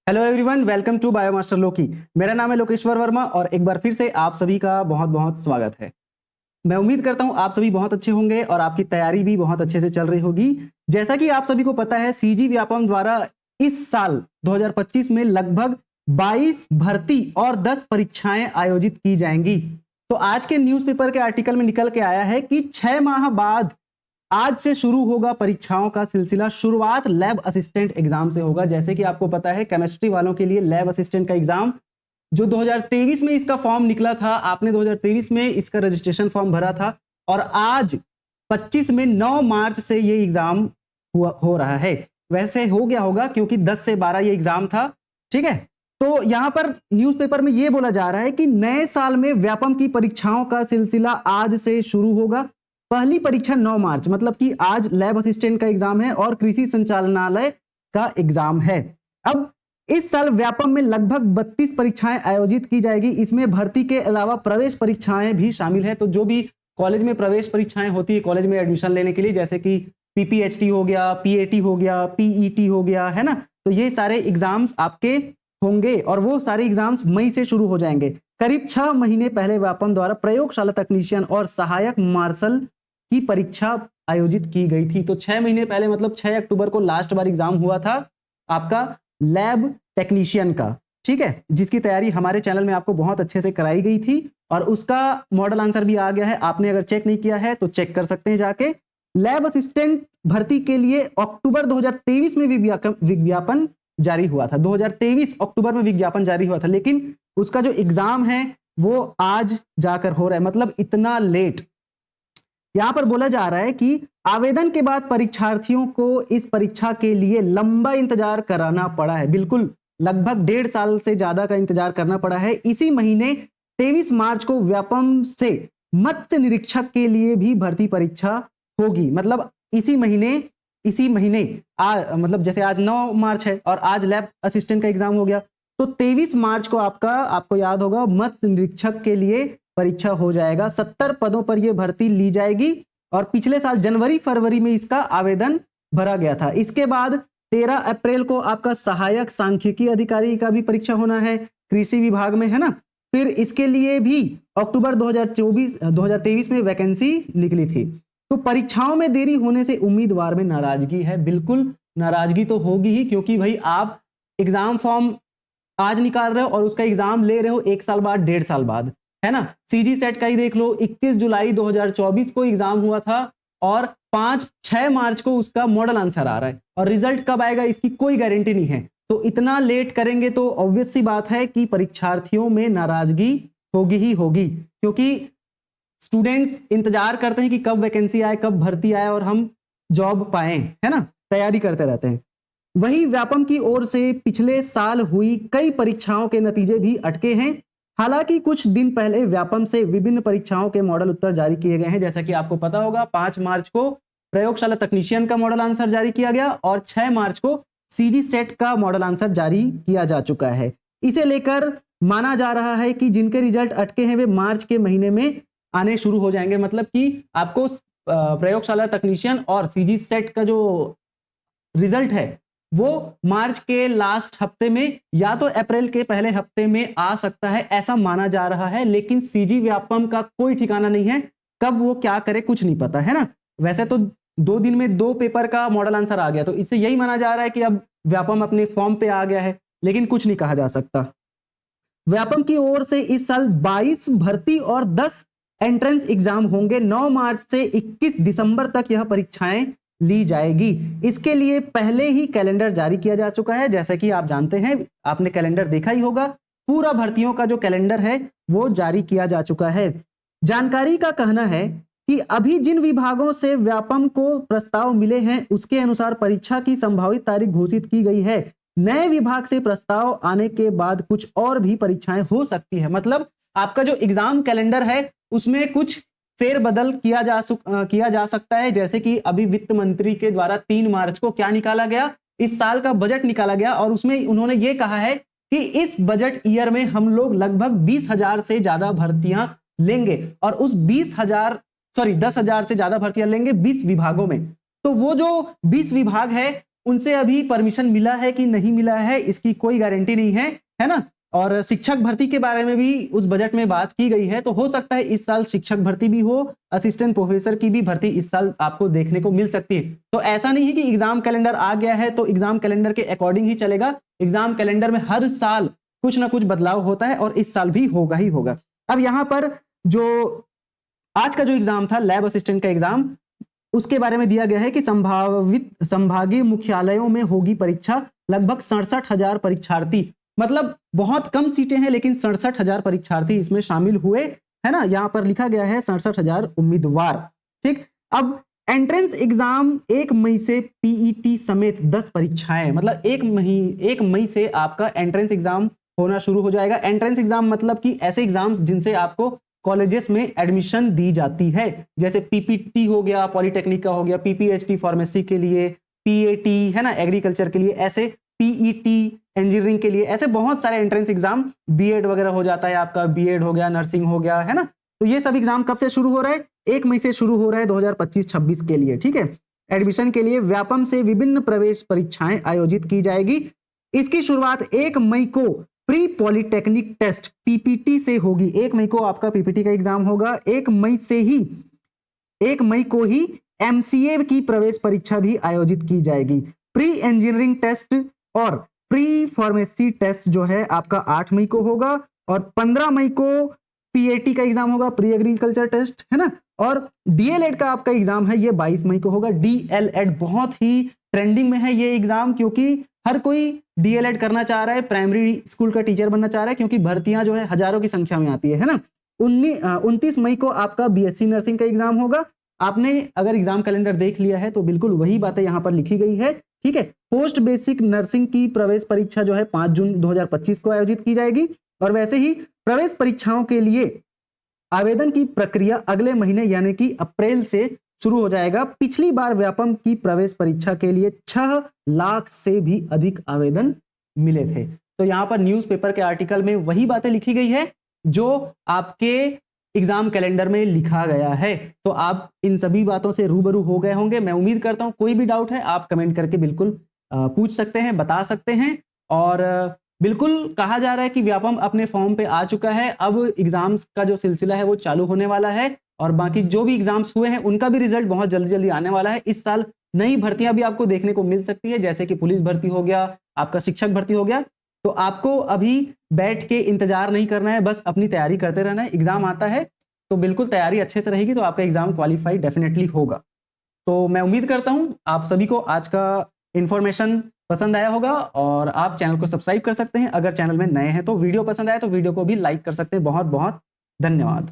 Hello everyone, welcome to बायोमास्टर लोकी। मेरा नाम है लोकेश्वर वर्मा और एक बार फिर से आप सभी का बहुत बहुत स्वागत है। मैं उम्मीद करता हूं आप सभी बहुत अच्छे होंगे और आपकी तैयारी भी बहुत अच्छे से चल रही होगी। जैसा कि आप सभी को पता है, सीजी व्यापम द्वारा इस साल 2025 में लगभग 22 भर्ती और 10 परीक्षाएं आयोजित की जाएंगी। तो आज के न्यूज़पेपर के आर्टिकल में निकल के आया है कि 6 माह बाद आज से शुरू होगा परीक्षाओं का सिलसिला। शुरुआत लैब असिस्टेंट एग्जाम से होगा। जैसे कि आपको पता है, केमिस्ट्री वालों के लिए लैब असिस्टेंट का एग्जाम जो 2023 में इसका फॉर्म निकला था, आपने 2023 में इसका रजिस्ट्रेशन फॉर्म भरा था और आज 25 में 9 मार्च से ये एग्जाम हो रहा है। वैसे हो गया होगा क्योंकि 10 से 12 ये एग्जाम था, ठीक है। तो यहां पर न्यूज़पेपर में ये बोला जा रहा है कि नए साल में व्यापम की परीक्षाओं का सिलसिला आज से शुरू होगा। पहली परीक्षा 9 मार्च, मतलब कि आज लैब असिस्टेंट का एग्जाम है और कृषि संचालनालय का एग्जाम है। अब इस साल व्यापम में लगभग 32 परीक्षाएं आयोजित की जाएगी। इसमें भर्ती के अलावा प्रवेश परीक्षाएं भी शामिल है। तो जो भी कॉलेज में प्रवेश परीक्षाएं होती है कॉलेज में एडमिशन लेने के लिए, जैसे कि पीपीएचटी हो गया, पीएटी हो गया, पीईटी हो गया, है ना, तो ये सारे एग्जाम्स आपके होंगे और वो सारे एग्जाम्स मई से शुरू हो जाएंगे। करीब 6 महीने पहले व्यापम द्वारा प्रयोगशाला तकनीशियन और सहायक मार्शल की परीक्षा आयोजित की गई थी। तो 6 महीने पहले, मतलब 6 अक्टूबर को लास्ट बार एग्जाम हुआ था आपका लैब टेक्नीशियन का, ठीक है, जिसकी तैयारी हमारे चैनल में आपको बहुत अच्छे से कराई गई थी और उसका मॉडल आंसर भी आ गया है। आपने अगर चेक नहीं किया है तो चेक कर सकते हैं जाके। लैब असिस्टेंट भर्ती के लिए अक्टूबर 2023 में विज्ञापन जारी हुआ था। 2023 अक्टूबर में विज्ञापन जारी हुआ था, लेकिन उसका जो एग्जाम है वो आज जाकर हो रहा है, मतलब इतना लेट। यहां पर बोला जा रहा है कि आवेदन के बाद परीक्षार्थियों को इस परीक्षा के लिए लंबा इंतजार कराना पड़ा है। बिल्कुल, लगभग 1.5 साल से ज्यादा का इंतजार करना पड़ा है। इसी महीने 23 मार्च को व्यापम से मत्स्य निरीक्षक के लिए भी भर्ती परीक्षा होगी। मतलब इसी महीने मतलब जैसे आज 9 मार्च है और आज लैब असिस्टेंट का एग्जाम हो गया, तो 23 मार्च को आपको याद होगा मत्स्य निरीक्षक के लिए परीक्षा हो जाएगा। 70 पदों पर यह भर्ती ली जाएगी और पिछले साल जनवरी फरवरी में इसका आवेदन भरा गया था। इसके बाद 13 अप्रैल को आपका सहायक सांख्यिकी अधिकारी का भी परीक्षा होना है कृषि विभाग में, है ना। फिर इसके लिए भी अक्टूबर 2023 में वैकेंसी निकली थी। तो परीक्षाओं में देरी होने से उम्मीदवार में नाराजगी है। बिल्कुल नाराजगी तो होगी ही, क्योंकि भाई आप एग्जाम फॉर्म आज निकाल रहे हो और उसका एग्जाम ले रहे हो 1 साल बाद, 1.5 साल बाद, है ना। सीजी सेट का ही देख लो, 21 जुलाई 2024 को एग्जाम हुआ था और 5-6 मार्च को उसका मॉडल आंसर आ रहा है और रिजल्ट कब आएगा इसकी कोई गारंटी नहीं है। तो इतना लेट करेंगे तो ऑब्वियस सी बात है कि परीक्षार्थियों में नाराजगी होगी ही होगी, क्योंकि स्टूडेंट्स इंतजार करते हैं कि कब वैकेंसी आए, कब भर्ती आए और हम जॉब पाएं, है ना, तैयारी करते रहते हैं। वही व्यापम की ओर से पिछले साल हुई कई परीक्षाओं के नतीजे भी अटके हैं। हालांकि कुछ दिन पहले व्यापम से विभिन्न परीक्षाओं के मॉडल उत्तर जारी किए गए हैं। जैसा कि आपको पता होगा, 5 मार्च को प्रयोगशाला तकनीशियन का मॉडल आंसर जारी किया गया और 6 मार्च को सीजी सेट का मॉडल आंसर जारी किया जा चुका है। इसे लेकर माना जा रहा है कि जिनके रिजल्ट अटके हैं वे मार्च के महीने में आने शुरू हो जाएंगे। मतलब कि आपको प्रयोगशाला तकनीशियन और सीजी सेट का जो रिजल्ट है वो मार्च के लास्ट हफ्ते में या तो अप्रैल के पहले हफ्ते में आ सकता है, ऐसा माना जा रहा है। लेकिन सीजी व्यापम का कोई ठिकाना नहीं है, कब वो क्या करे कुछ नहीं पता, है ना। वैसे तो 2 दिन में 2 पेपर का मॉडल आंसर आ गया, तो इससे यही माना जा रहा है कि अब व्यापम अपने फॉर्म पे आ गया है, लेकिन कुछ नहीं कहा जा सकता। व्यापम की ओर से इस साल 22 भर्ती और 10 एंट्रेंस एग्जाम होंगे। 9 मार्च से 21 दिसंबर तक यह परीक्षाएं ली जाएगी। इसके लिए पहले ही कैलेंडर जारी किया जा चुका है। जैसे कि आप जानते हैं, आपने कैलेंडर देखा ही होगा, पूरा भर्तियों का जो कैलेंडर है वो जारी किया जा चुका है। जानकारी का कहना है कि अभी जिन विभागों से व्यापम को प्रस्ताव मिले हैं उसके अनुसार परीक्षा की संभावित तारीख घोषित की गई है। नए विभाग से प्रस्ताव आने के बाद कुछ और भी परीक्षाएं हो सकती है। मतलब आपका जो एग्जाम कैलेंडर है उसमें कुछ फेरबदल किया जा सकता है। जैसे कि अभी वित्त मंत्री के द्वारा 3 मार्च को क्या निकाला गया, इस साल का बजट निकाला गया और उसमें उन्होंने ये कहा है कि इस बजट ईयर में हम लोग लगभग 20,000 से ज्यादा भर्तियां लेंगे और उस 10,000 से ज्यादा भर्तियां लेंगे 20 विभागों में। तो वो जो 20 विभाग है उनसे अभी परमिशन मिला है कि नहीं मिला है इसकी कोई गारंटी नहीं है ना। और शिक्षक भर्ती के बारे में भी उस बजट में बात की गई है, तो हो सकता है इस साल शिक्षक भर्ती भी हो, असिस्टेंट प्रोफेसर की भी भर्ती इस साल आपको देखने को मिल सकती है। तो ऐसा नहीं है कि एग्जाम कैलेंडर आ गया है तो एग्जाम कैलेंडर के अकॉर्डिंग ही चलेगा। एग्जाम कैलेंडर में हर साल कुछ ना कुछ बदलाव होता है और इस साल भी होगा ही होगा। अब यहां पर जो आज का जो एग्जाम था लैब असिस्टेंट का एग्जाम, उसके बारे में दिया गया है कि संभागीय मुख्यालयों में होगी परीक्षा, लगभग 67,000 परीक्षार्थी, मतलब बहुत कम सीटें हैं लेकिन 67,000 परीक्षार्थी इसमें शामिल हुए, है ना। यहां पर लिखा गया है 67,000 उम्मीदवार। ठीक, अब एंट्रेंस एग्जाम 1 मई से पीईटी समेत 10 परीक्षाएं, मतलब 1 मई से आपका एंट्रेंस एग्जाम होना शुरू हो जाएगा। एंट्रेंस एग्जाम मतलब कि ऐसे एग्जाम्स जिनसे आपको कॉलेजेस में एडमिशन दी जाती है, जैसे पीपीटी हो गया पॉलिटेक्निक का, हो गया पीपीएचटी फार्मेसी के लिए, पीएटी है ना एग्रीकल्चर के लिए, ऐसे पीईटी इंजीनियरिंग के लिए, ऐसे बहुत सारे एंट्रेंस एग्जाम, बीएड वगैरह हो जाता है आपका, बीएड हो गया, नर्सिंग हो गया, है ना। तो ये सब एग्जाम कब से शुरू हो रहा है? 1 मई से शुरू हो रहा है 2025-26 के लिए। ठीक है, एडमिशन के लिए व्यापम से विभिन्न प्रवेश परीक्षाएं आयोजित की जाएगी। इसकी शुरुआत 1 मई को प्री पॉलिटेक्निक टेस्ट पीपीटी से होगी। 1 मई को आपका पीपीटी का एग्जाम होगा। 1 मई को ही एमसीए की प्रवेश परीक्षा भी आयोजित की जाएगी। प्री इंजीनियरिंग टेस्ट और प्री फार्मेसी टेस्ट जो है आपका 8 मई को होगा और 15 मई को पीएटी का एग्जाम होगा, प्री एग्रीकल्चर टेस्ट, है ना। और डीएलएड का आपका एग्जाम है ये 22 मई को होगा। डीएलएड बहुत ही ट्रेंडिंग में है ये एग्जाम, क्योंकि हर कोई डीएलएड करना चाह रहा है, प्राइमरी स्कूल का टीचर बनना चाह रहा है, क्योंकि भर्तियां जो है हजारों की संख्या में आती है ना। 29 मई को आपका बीएससी नर्सिंग का एग्जाम होगा। आपने अगर एग्जाम कैलेंडर देख लिया है तो बिल्कुल वही बातें यहां पर लिखी गई है। ठीक है, पोस्ट बेसिक नर्सिंग की प्रवेश परीक्षा जो है 5 जून 2025 को आयोजित की जाएगी। और वैसे ही प्रवेश परीक्षाओं के लिए आवेदन की प्रक्रिया अगले महीने यानी कि अप्रैल से शुरू हो जाएगा। पिछली बार व्यापम की प्रवेश परीक्षा के लिए 6 लाख से भी अधिक आवेदन मिले थे। तो यहां पर न्यूज़पेपर के आर्टिकल में वही बातें लिखी गई है जो आपके एग्जाम कैलेंडर में लिखा गया है। तो आप इन सभी बातों से रूबरू हो गए होंगे, मैं उम्मीद करता हूं। कोई भी डाउट है आप कमेंट करके बिल्कुल पूछ सकते हैं, बता सकते हैं। और बिल्कुल कहा जा रहा है कि व्यापम अपने फॉर्म पे आ चुका है। अब एग्जाम्स का जो सिलसिला है वो चालू होने वाला है और बाकी जो भी एग्जाम्स हुए हैं उनका भी रिजल्ट बहुत जल्दी जल्दी आने वाला है। इस साल नई भर्तियां भी आपको देखने को मिल सकती है, जैसे कि पुलिस भर्ती हो गया, आपका शिक्षक भर्ती हो गया। तो आपको अभी बैठ के इंतजार नहीं करना है, बस अपनी तैयारी करते रहना है। एग्जाम आता है तो बिल्कुल तैयारी अच्छे से रहेगी तो आपका एग्जाम क्वालिफाई डेफिनेटली होगा। तो मैं उम्मीद करता हूं आप सभी को आज का इंफॉर्मेशन पसंद आया होगा और आप चैनल को सब्सक्राइब कर सकते हैं। अगर चैनल में नए हैं तो वीडियो पसंद आया तो वीडियो को भी लाइक कर सकते हैं। बहुत बहुत धन्यवाद।